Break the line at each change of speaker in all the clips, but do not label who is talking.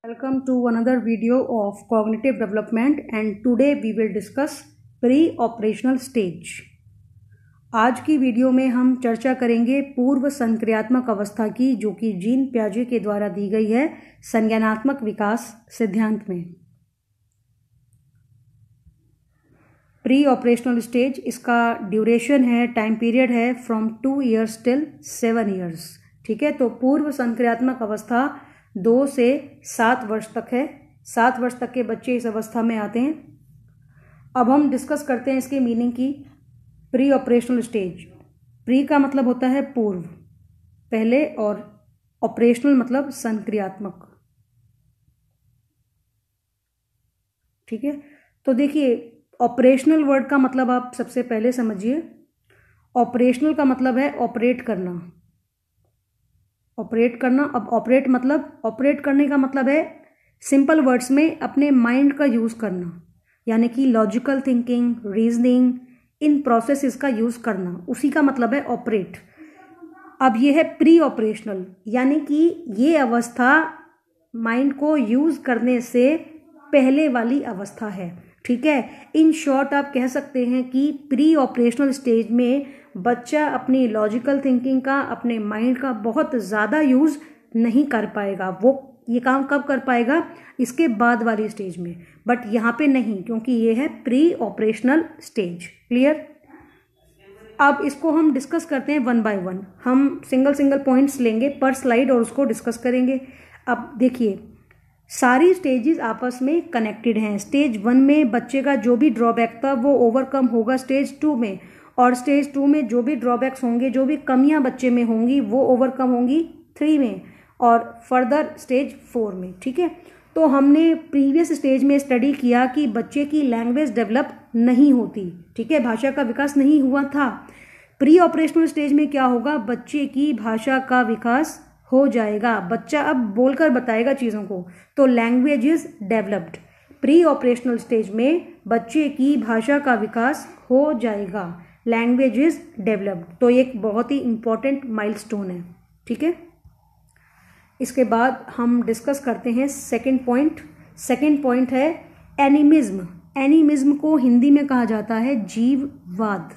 Welcome to another video of cognitive development and today we will discuss pre-operational stage। आज की video में हम चर्चा करेंगे पूर्व संक्रियात्मक अवस्था की, जो कि जीन पियाजे के द्वारा दी गई है संज्ञानात्मक विकास सिद्धांत में। प्री ऑपरेशनल स्टेज, इसका ड्यूरेशन है, टाइम पीरियड है फ्रॉम 2 years till 7 years। ठीक है, तो पूर्व संक्रियात्मक अवस्था 2 से 7 वर्ष तक है। 7 वर्ष तक के बच्चे इस अवस्था में आते हैं। अब हम डिस्कस करते हैं इसके मीनिंग की। प्री ऑपरेशनल स्टेज, प्री का मतलब होता है पूर्व, पहले, और ऑपरेशनल मतलब संक्रियात्मक। ठीक है, तो देखिए ऑपरेशनल वर्ड का मतलब आप सबसे पहले समझिए। ऑपरेशनल का मतलब है ऑपरेट करना, ऑपरेट करना। अब ऑपरेट मतलब, ऑपरेट करने का मतलब है सिंपल वर्ड्स में अपने माइंड का यूज़ करना, यानी कि लॉजिकल थिंकिंग, रीजनिंग, इन प्रोसेसेस का यूज़ करना, उसी का मतलब है ऑपरेट। अब ये है प्री ऑपरेशनल, यानी कि ये अवस्था माइंड को यूज़ करने से पहले वाली अवस्था है। ठीक है, इन शॉर्ट आप कह सकते हैं कि प्री ऑपरेशनल स्टेज में बच्चा अपनी लॉजिकल थिंकिंग का, अपने माइंड का बहुत ज़्यादा यूज़ नहीं कर पाएगा। वो ये काम कब कर पाएगा? इसके बाद वाली स्टेज में, बट यहाँ पे नहीं, क्योंकि ये है प्री ऑपरेशनल स्टेज। क्लियर? अब इसको हम डिस्कस करते हैं वन बाय वन। हम सिंगल पॉइंट्स लेंगे पर स्लाइड और उसको डिस्कस करेंगे। अब देखिए, सारी स्टेजेस आपस में कनेक्टेड हैं। स्टेज 1 में बच्चे का जो भी ड्रॉबैक था वो ओवरकम होगा स्टेज 2 में, और स्टेज 2 में जो भी ड्रॉबैक्स होंगे, जो भी कमियां बच्चे में होंगी, वो ओवरकम होंगी 3 में और फर्दर स्टेज 4 में। ठीक है, तो हमने प्रीवियस स्टेज में स्टडी किया कि बच्चे की लैंग्वेज डेवलप नहीं होती। ठीक है, भाषा का विकास नहीं हुआ था। प्री ऑपरेशनल स्टेज में क्या होगा? बच्चे की भाषा का विकास हो जाएगा, बच्चा अब बोलकर बताएगा चीज़ों को, तो language is developed. Pre operational stage में बच्चे की भाषा का विकास हो जाएगा, लैंग्वेज इज डेवलप्ड। तो एक बहुत ही इंपॉर्टेंट माइलस्टोन है। ठीक है, इसके बाद हम डिस्कस करते हैं सेकंड पॉइंट। सेकंड पॉइंट है एनिमिज्म। एनिमिज्म को हिंदी में कहा जाता है जीववाद।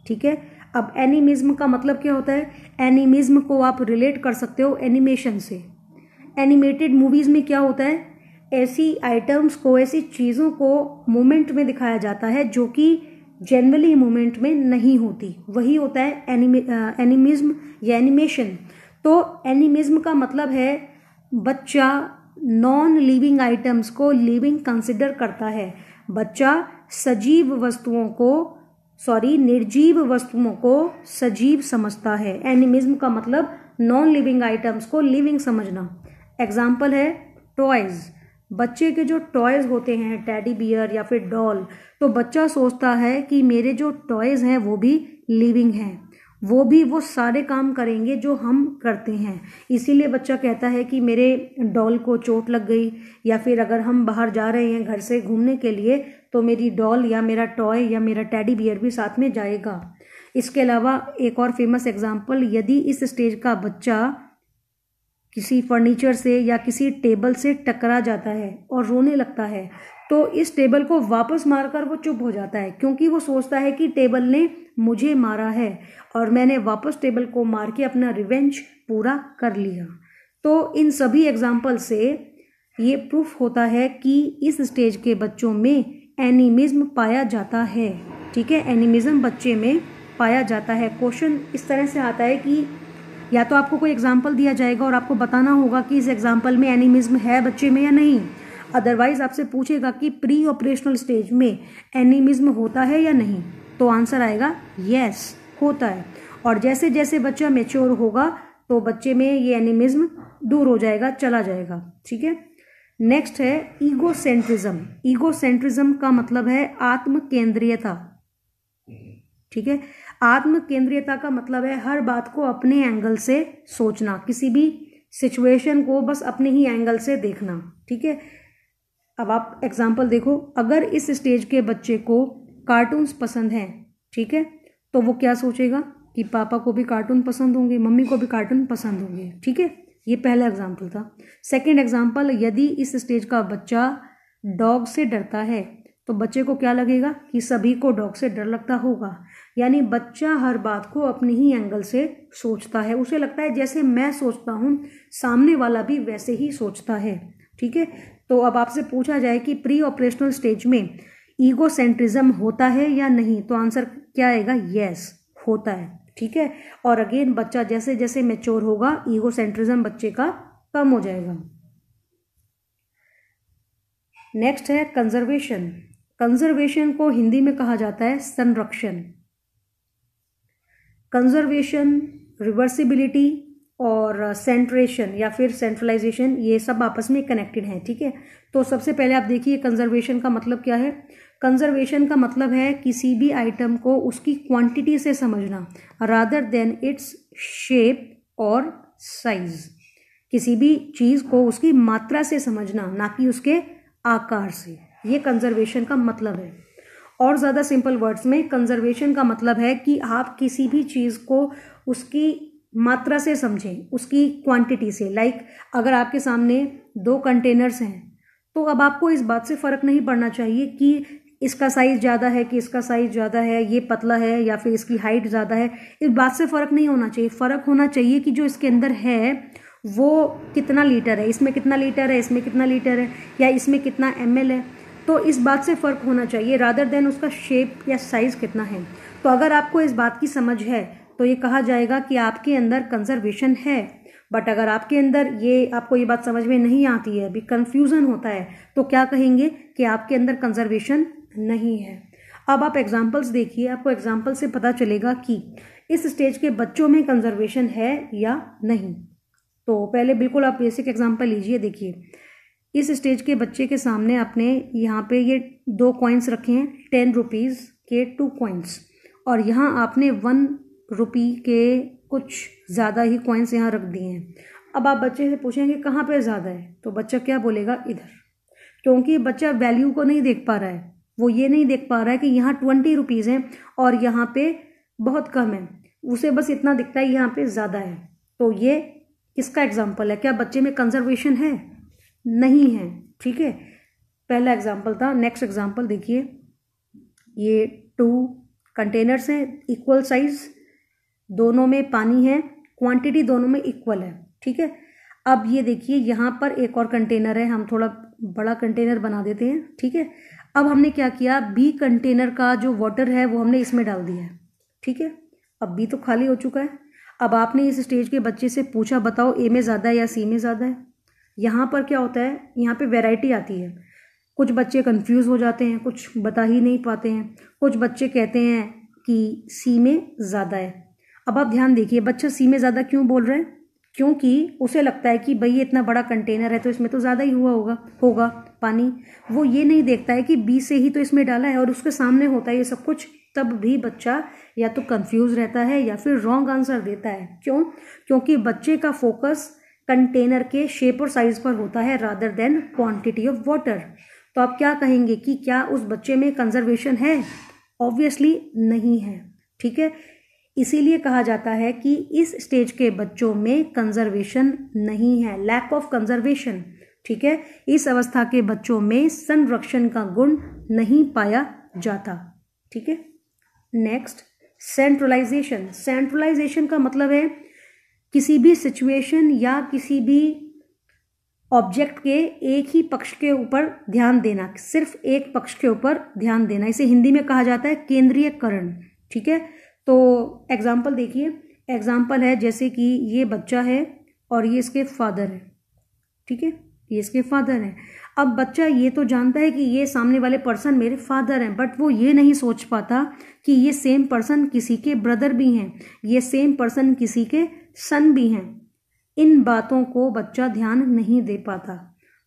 ठीक है, अब एनिमिज्म का मतलब क्या होता है? एनिमिज्म को आप रिलेट कर सकते हो एनिमेशन से। एनिमेटेड मूवीज में क्या होता है? ऐसी आइटम्स को, ऐसी चीज़ों को मूवमेंट में दिखाया जाता है जो कि जनरली मूवमेंट में नहीं होती, वही होता है एनिमिज्म या एनिमेशन। तो एनिमिज्म का मतलब है बच्चा नॉन लिविंग आइटम्स को लिविंग कंसिडर करता है। बच्चा सजीव वस्तुओं को, निर्जीव वस्तुओं को सजीव समझता है। एनिमिज्म का मतलब नॉन लिविंग आइटम्स को लिविंग समझना। एग्जाम्पल है टॉयज। बच्चे के जो टॉयज होते हैं, टेडी बियर या फिर डॉल, तो बच्चा सोचता है कि मेरे जो टॉयज हैं वो भी लिविंग हैं, वो भी वो सारे काम करेंगे जो हम करते हैं। इसीलिए बच्चा कहता है कि मेरे डॉल को चोट लग गई, या फिर अगर हम बाहर जा रहे हैं घर से घूमने के लिए तो मेरी डॉल या मेरा टॉय या मेरा टेडी बियर भी साथ में जाएगा। इसके अलावा एक और फेमस एग्जाम्पल, यदि इस स्टेज का बच्चा किसी फर्नीचर से या किसी टेबल से टकरा जाता है और रोने लगता है, तो इस टेबल को वापस मारकर वो चुप हो जाता है, क्योंकि वो सोचता है कि टेबल ने मुझे मारा है और मैंने वापस टेबल को मार के अपना रिवेंज पूरा कर लिया। तो इन सभी एग्जाम्पल से ये प्रूफ होता है कि इस स्टेज के बच्चों में एनिमिज्म पाया जाता है। ठीक है, एनिमिज्म बच्चे में पाया जाता है। क्वेश्चन इस तरह से आता है कि या तो आपको कोई एग्जाम्पल दिया जाएगा और आपको बताना होगा कि इस एग्जाम्पल में एनिमिज्म है बच्चे में या नहीं। अदरवाइज आपसे पूछेगा कि प्री ऑपरेशनल स्टेज में एनिमिज्म होता है या नहीं, तो आंसर आएगा यस, होता है। और जैसे जैसे बच्चा मैच्योर होगा तो बच्चे में ये एनिमिज्म दूर हो जाएगा, चला जाएगा। ठीक है, नेक्स्ट है ईगोसेंट्रिज्म। ईगोसेंट्रिज्म का मतलब है आत्म केंद्रीयता। ठीक है, आत्म केंद्रीयता का मतलब है हर बात को अपने एंगल से सोचना, किसी भी सिचुएशन को बस अपने ही एंगल से देखना। ठीक है, अब आप एग्जाम्पल देखो, अगर इस स्टेज के बच्चे को कार्टून्स पसंद हैं, ठीक है, तो वो क्या सोचेगा कि पापा को भी कार्टून पसंद होंगे, मम्मी को भी कार्टून पसंद होंगे। ठीक है, ये पहला एग्जाम्पल था। सेकेंड एग्जाम्पल, यदि इस स्टेज का बच्चा डॉग से डरता है तो बच्चे को क्या लगेगा कि सभी को डॉग से डर लगता होगा। यानी बच्चा हर बात को अपने ही एंगल से सोचता है, उसे लगता है जैसे मैं सोचता हूँ सामने वाला भी वैसे ही सोचता है। ठीक है, तो अब आपसे पूछा जाए कि प्री ऑपरेशनल स्टेज में ईगोसेंट्रिज्म होता है या नहीं, तो आंसर क्या आएगा, यस होता है। ठीक है, और अगेन बच्चा जैसे जैसे मैच्योर होगा ईगोसेंट्रिज्म बच्चे का कम हो जाएगा। नेक्स्ट है कंजर्वेशन। कंजर्वेशन को हिंदी में कहा जाता है संरक्षण। कंजर्वेशन, रिवर्सिबिलिटी और सेंट्रेशन या फिर सेंट्रलाइजेशन, ये सब आपस में कनेक्टेड हैं। ठीक है, तो सबसे पहले आप देखिए कंजर्वेशन का मतलब क्या है। कंजर्वेशन का मतलब है किसी भी आइटम को उसकी क्वांटिटी से समझना रादर देन इट्स शेप और साइज। किसी भी चीज़ को उसकी मात्रा से समझना, ना कि उसके आकार से। ये कंजर्वेशन का मतलब है। और ज़्यादा सिंपल वर्ड्स में कंजर्वेशन का मतलब है कि आप किसी भी चीज़ को उसकी मात्रा से समझें, उसकी क्वांटिटी से। लाइक अगर आपके सामने 2 कंटेनर्स हैं तो अब आपको इस बात से फ़र्क नहीं पड़ना चाहिए कि इसका साइज़ ज़्यादा है कि इसका साइज़ ज़्यादा है, ये पतला है या फिर इसकी हाइट ज़्यादा है। इस बात से फ़र्क नहीं होना चाहिए। फ़र्क होना चाहिए कि जो इसके अंदर है वो कितना लीटर है, इसमें कितना लीटर है, इसमें कितना लीटर है, या इसमें कितना ml है। तो इस बात से फ़र्क होना चाहिए रादर देन उसका शेप या साइज़ कितना है। तो अगर आपको इस बात की समझ है तो ये कहा जाएगा कि आपके अंदर कंजर्वेशन है। बट अगर आपके अंदर आपको ये बात समझ में नहीं आती है, अभी कन्फ्यूज़न होता है, तो क्या कहेंगे कि आपके अंदर कंजर्वेशन नहीं है। अब आप एग्जाम्पल्स देखिए, आपको एग्जाम्पल से पता चलेगा कि इस स्टेज के बच्चों में कंजर्वेशन है या नहीं। तो पहले बिल्कुल आप बेसिक एग्जाम्पल लीजिए। देखिए इस स्टेज के बच्चे के सामने आपने यहाँ पे ये 2 कॉइन्स रखे हैं, 10 रुपीज़ के 2 कॉइन्स, और यहाँ आपने 1 रुपये के कुछ ज़्यादा ही कॉइन्स यहाँ रख दिए हैं। अब आप बच्चे से पूछेंगे कहाँ पे ज़्यादा है, तो बच्चा क्या बोलेगा, इधर। क्योंकि बच्चा वैल्यू को नहीं देख पा रहा है, वो ये नहीं देख पा रहा है कि यहाँ 20 रुपीज़ हैं और यहाँ पे बहुत कम है, उसे बस इतना दिखता है यहाँ पे ज़्यादा है। तो ये किसका एग्जाम्पल है, क्या बच्चे में कंजर्वेशन है, नहीं है। ठीक है, पहला एग्जाम्पल था। नेक्स्ट एग्जाम्पल देखिए, ये 2 कंटेनर्स हैं, इक्वल साइज, दोनों में पानी है, क्वांटिटी दोनों में इक्वल है। ठीक है, अब ये देखिए यहाँ पर एक और कंटेनर है, हम थोड़ा बड़ा कंटेनर बना देते हैं। ठीक है, अब हमने क्या किया, बी कंटेनर का जो वाटर है वो हमने इसमें डाल दिया है। ठीक है, अब बी तो खाली हो चुका है। अब आपने इस स्टेज के बच्चे से पूछा बताओ ए में ज़्यादा है या सी में ज़्यादा है। यहाँ पर क्या होता है, यहाँ पे वैरायटी आती है। कुछ बच्चे कंफ्यूज हो जाते हैं, कुछ बता ही नहीं पाते हैं, कुछ बच्चे कहते हैं कि सी में ज़्यादा है। अब आप ध्यान देखिए, बच्चा सी में ज़्यादा क्यों बोल रहा है, क्योंकि उसे लगता है कि भाई ये इतना बड़ा कंटेनर है तो इसमें तो ज़्यादा ही होगा पानी। वो ये नहीं देखता है कि बी से ही तो इसमें डाला है और उसके सामने होता है ये सब कुछ। तब भी बच्चा या तो कंफ्यूज रहता है या फिर रॉन्ग आंसर देता है। क्यों, क्योंकि बच्चे का फोकस कंटेनर के शेप और साइज पर होता है rather than quantity of water. तो आप क्या कहेंगे कि क्या उस बच्चे में कंजर्वेशन है, ऑब्वियसली नहीं है। ठीक है, इसीलिए कहा जाता है कि इस स्टेज के बच्चों में कंजर्वेशन नहीं है, लैक ऑफ कंजर्वेशन। ठीक है, इस अवस्था के बच्चों में संरक्षण का गुण नहीं पाया जाता। ठीक है, नेक्स्ट सेंट्रलाइजेशन। सेंट्रलाइजेशन का मतलब है किसी भी सिचुएशन या किसी भी ऑब्जेक्ट के एक ही पक्ष के ऊपर ध्यान देना, सिर्फ एक पक्ष के ऊपर ध्यान देना, इसे हिंदी में कहा जाता है केंद्रीयकरण। ठीक है, तो एग्जाम्पल देखिए, एग्जाम्पल है जैसे कि ये बच्चा है और ये इसके फादर है। ठीक है, ये इसके फादर हैं। अब बच्चा ये तो जानता है कि ये सामने वाले पर्सन मेरे फादर हैं, बट वो ये नहीं सोच पाता कि ये सेम पर्सन किसी के ब्रदर भी हैं, ये सेम पर्सन किसी के सन भी हैं। इन बातों को बच्चा ध्यान नहीं दे पाता,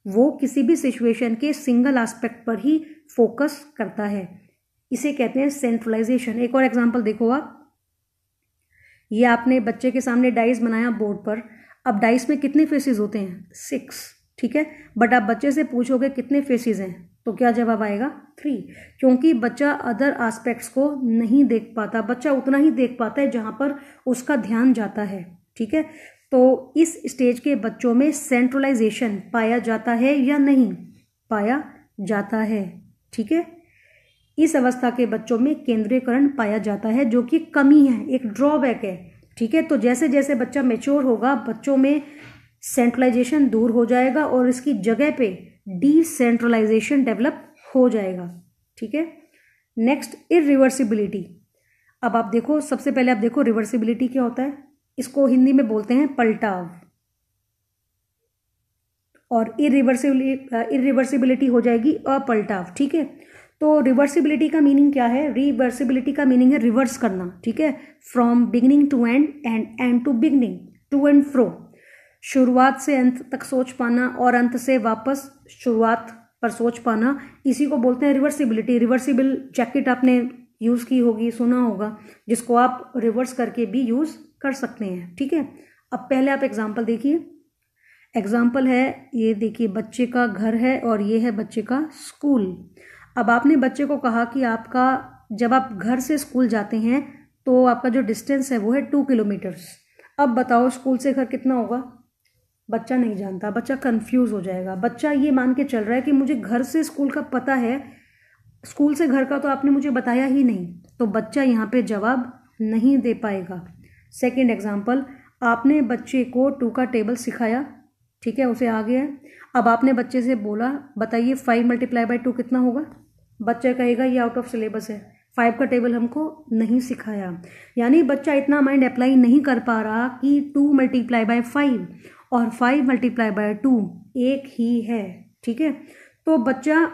वो किसी भी सिचुएशन के सिंगल एस्पेक्ट पर ही फोकस करता है। इसे कहते हैं सेंट्रलाइजेशन। एक और एग्जांपल देखो आप, ये आपने बच्चे के सामने डाइस बनाया बोर्ड पर। अब डाइस में कितने फेसेस होते हैं, 6। ठीक है, बट आप बच्चे से पूछोगे कितने फेसेस हैं तो क्या जवाब आएगा, 3, क्योंकि बच्चा अदर एस्पेक्ट्स को नहीं देख पाता। बच्चा उतना ही देख पाता है जहां पर उसका ध्यान जाता है। ठीक है, तो इस स्टेज के बच्चों में सेंट्रलाइजेशन पाया जाता है या नहीं? पाया जाता है। ठीक है, इस अवस्था के बच्चों में केंद्रीयकरण पाया जाता है, जो कि कमी है, एक ड्रॉबैक है। ठीक है, तो जैसे जैसे बच्चा मैच्योर होगा बच्चों में सेंट्रलाइजेशन दूर हो जाएगा और इसकी जगह पे डिसेंट्रलाइजेशन डेवलप हो जाएगा। ठीक है, नेक्स्ट इरिवर्सिबिलिटी। अब आप देखो, सबसे पहले आप देखो रिवर्सिबिलिटी क्या होता है। इसको हिंदी में बोलते हैं पलटाव, और इरिवर्सिबिलिटी हो जाएगी अपलटाव। ठीक है, तो रिवर्सिबिलिटी का मीनिंग क्या है? रिवर्सिबिलिटी का मीनिंग है रिवर्स करना। ठीक है, from beginning to end end end to beginning, to and fro, शुरुआत से अंत तक सोच पाना और अंत से वापस शुरुआत पर सोच पाना, इसी को बोलते हैं रिवर्सिबिलिटी। रिवर्सिबल जैकेट आपने यूज़ की होगी, सुना होगा, जिसको आप रिवर्स करके भी यूज़ कर सकते हैं। ठीक है, अब पहले आप एग्जाम्पल देखिए। एग्जाम्पल है, ये देखिए बच्चे का घर है और ये है बच्चे का स्कूल। अब आपने बच्चे को कहा कि आपका जब आप घर से स्कूल जाते हैं तो आपका जो डिस्टेंस है वो है 2 किलोमीटर्स। अब बताओ स्कूल से घर कितना होगा? बच्चा नहीं जानता, बच्चा कंफ्यूज हो जाएगा। बच्चा ये मान के चल रहा है कि मुझे घर से स्कूल का पता है, स्कूल से घर का तो आपने मुझे बताया ही नहीं, तो बच्चा यहाँ पे जवाब नहीं दे पाएगा। सेकेंड एग्जाम्पल, आपने बच्चे को 2 का टेबल सिखाया। ठीक है, उसे आ गया है। अब आपने बच्चे से बोला बताइए 5 × 2 कितना होगा? बच्चा कहेगा ये आउट ऑफ सिलेबस है, 5 का टेबल हमको नहीं सिखाया। यानी बच्चा इतना माइंड अप्लाई नहीं कर पा रहा कि 2 × 5 और 5 × 2 एक ही है। ठीक है, तो बच्चा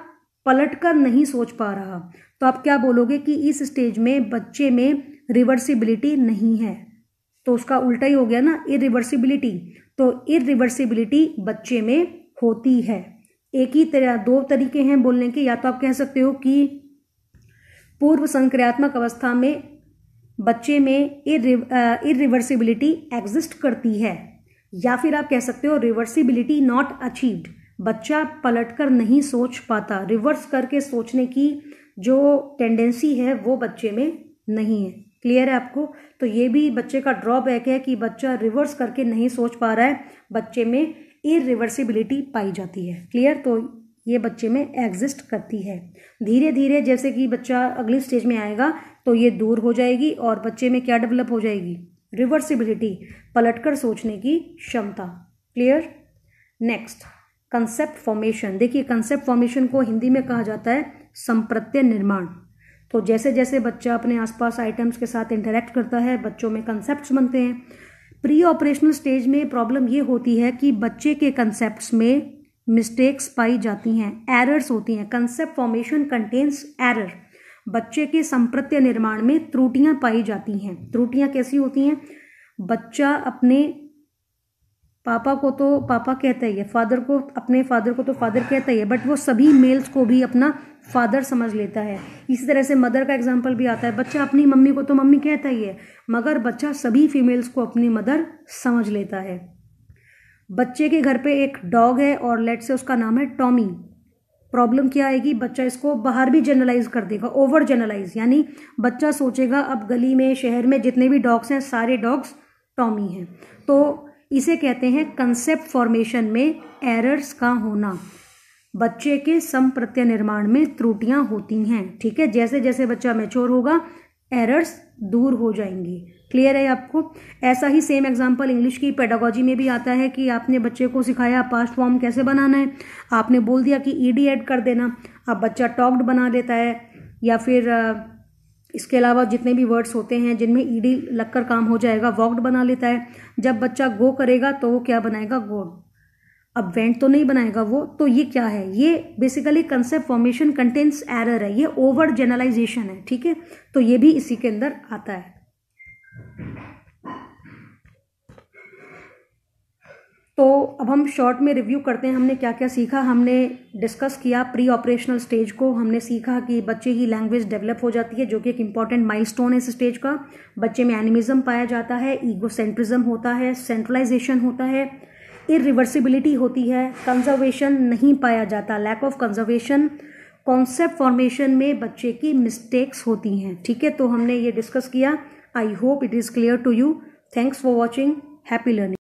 पलटकर नहीं सोच पा रहा। तो आप क्या बोलोगे कि इस स्टेज में बच्चे में रिवर्सिबिलिटी नहीं है, तो उसका उल्टा ही हो गया ना, इरिवर्सिबिलिटी। तो इरिवर्सिबिलिटी बच्चे में होती है। एक ही तरह, 2 तरीके हैं बोलने के। या तो आप कह सकते हो कि पूर्व संक्रियात्मक अवस्था में बच्चे में इरिवर्सिबिलिटी एग्जिस्ट करती है, या फिर आप कह सकते हो रिवर्सिबिलिटी नॉट अचीव्ड, बच्चा पलटकर नहीं सोच पाता, रिवर्स करके सोचने की जो टेंडेंसी है वो बच्चे में नहीं है। क्लियर है आपको? तो ये भी बच्चे का ड्रॉबैक है कि बच्चा रिवर्स करके नहीं सोच पा रहा है, बच्चे में इरिवर्सिबिलिटी पाई जाती है। क्लियर? तो ये बच्चे में एग्जिस्ट करती है। धीरे धीरे जैसे कि बच्चा अगली स्टेज में आएगा तो ये दूर हो जाएगी और बच्चे में क्या डेवलप हो जाएगी? रिवर्सिबिलिटी, पलटकर सोचने की क्षमता। क्लियर? Next, concept formation. देखिए, कंसेप्ट फॉर्मेशन को हिंदी में कहा जाता है संप्रत्यय निर्माण। तो जैसे जैसे बच्चा अपने आसपास आइटम्स के साथ इंटरेक्ट करता है, बच्चों में कंसेप्ट्स बनते हैं। प्री ऑपरेशनल स्टेज में प्रॉब्लम ये होती है कि बच्चे के कंसेप्ट्स में मिस्टेक्स पाई जाती हैं, एरर्स होती हैं। Concept formation contains error. बच्चे के संप्रत्यय निर्माण में त्रुटियां पाई जाती हैं। त्रुटियां कैसी होती हैं? बच्चा अपने पापा को तो पापा कहता ही है, फादर को, अपने फादर को तो फादर कहता ही है, बट वो सभी मेल्स को भी अपना फादर समझ लेता है। इसी तरह से मदर का एग्जाम्पल भी आता है, बच्चा अपनी मम्मी को तो मम्मी कहता ही है, मगर बच्चा सभी फीमेल्स को अपनी मदर समझ लेता है। बच्चे के घर पे एक डॉग है और लेट से उसका नाम है टॉमी। प्रॉब्लम क्या आएगी? बच्चा इसको बाहर भी जनरलाइज कर देगा, ओवर जनरलाइज। यानी बच्चा सोचेगा अब गली में, शहर में जितने भी डॉग्स हैं सारे डॉग्स टॉमी हैं। तो इसे कहते हैं कंसेप्ट फॉर्मेशन में एरर्स का होना। बच्चे के संप्रत्यय निर्माण में त्रुटियां होती हैं। ठीक है, जैसे जैसे बच्चा मैच्योर होगा एरर्स दूर हो जाएंगी। क्लियर है आपको? ऐसा ही सेम एग्जांपल इंग्लिश की पेडागोजी में भी आता है कि आपने बच्चे को सिखाया पास्ट फॉर्म कैसे बनाना है, आपने बोल दिया कि ईडी ऐड कर देना, अब बच्चा टॉक्ड बना देता है, या फिर इसके अलावा जितने भी वर्ड्स होते हैं जिनमें ईडी लगकर काम हो जाएगा वॉक्ड बना लेता है। जब बच्चा गो करेगा तो वो क्या बनाएगा? गोड। अब वेंट तो नहीं बनाएगा वो। तो ये क्या है? ये basically concept formation contains error है, ये ओवर जनरलाइजेशन है। ठीक है, तो ये भी इसी के अंदर आता है। तो अब हम शॉर्ट में रिव्यू करते हैं, हमने क्या क्या सीखा। हमने डिस्कस किया प्री ऑपरेशनल स्टेज को। हमने सीखा कि बच्चे की लैंग्वेज डेवलप हो जाती है, जो कि एक इंपॉर्टेंट माइलस्टोन है इस स्टेज का। बच्चे में एनिमिज्म पाया जाता है, ईगोसेंट्रिज्म होता है, सेंट्रलाइजेशन होता है, इरिवर्सिबिलिटी होती है, कंजर्वेशन नहीं पाया जाता, lack of conservation. Concept formation में बच्चे की मिस्टेक्स होती हैं। ठीक है, तो हमने ये डिस्कस किया। I hope it is clear to you. Thanks for watching. Happy learning.